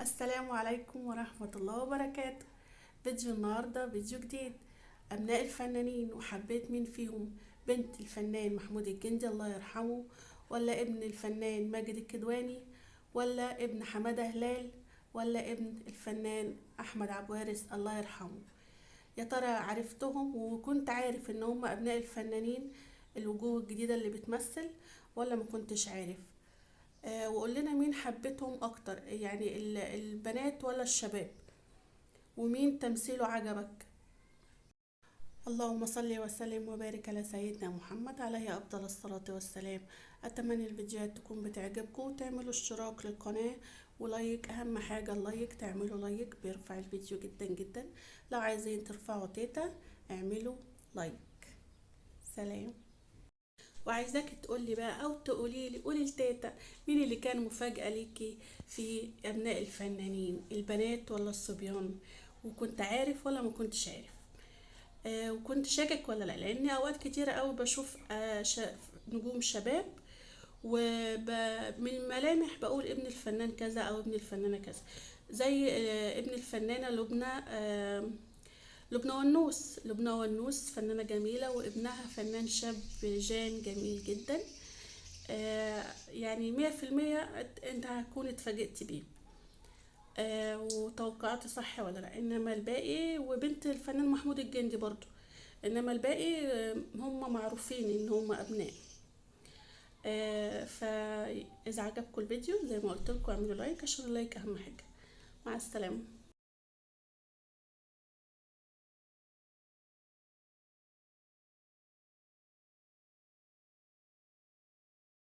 السلام عليكم ورحمة الله وبركاته. فيديو النهاردة فيديو جديد، أبناء الفنانين، وحبيت مين فيهم، بنت الفنان محمود الجندي الله يرحمه، ولا ابن الفنان ماجد الكدواني، ولا ابن حمادة هلال، ولا ابن الفنان أحمد عبد الوارث الله يرحمه. يا ترى عرفتهم وكنت عارف ان هم أبناء الفنانين الوجوه الجديدة اللي بتمثل، ولا ما كنتش عارف؟ وقول لنا مين حبيتهم اكتر، يعني البنات ولا الشباب، ومين تمثيله عجبك؟ اللهم صل وسلم وبارك على سيدنا محمد عليه افضل الصلاة والسلام. اتمنى الفيديوهات تكون بتعجبكم وتعملوا اشتراك للقناة ولايك، اهم حاجة اللايك، تعملوا لايك بيرفع الفيديو جدا جدا. لو عايزين ترفعوا تيتا اعملوا لايك. سلام. وعايزاك تقولي بقى او تقولي قولي لتيتا، مين اللي كان مفاجأة ليكي في ابناء الفنانين، البنات ولا الصبيان؟ وكنت عارف ولا ما كنتش عارف؟ وكنت شاكك ولا لا؟ لان اوقات كتيرة قوي بشوف نجوم شباب، ومن الملامح بقول ابن الفنان كذا او ابن الفنانة كذا، زي ابن الفنانة لبنى ونوس فنانة جميلة، وابنها فنان شاب جان جميل جدا. يعني 100% انت هتكون اتفاجئت بيه. وتوقعت صح ولا لا؟ انما الباقي، وبنت الفنان محمود الجندي برضو، انما الباقي هم معروفين ان هم ابناء. فاذا عجبكم الفيديو زي ما قلت لكم اعملوا لايك، عشان اللايك اهم حاجة. مع السلامة.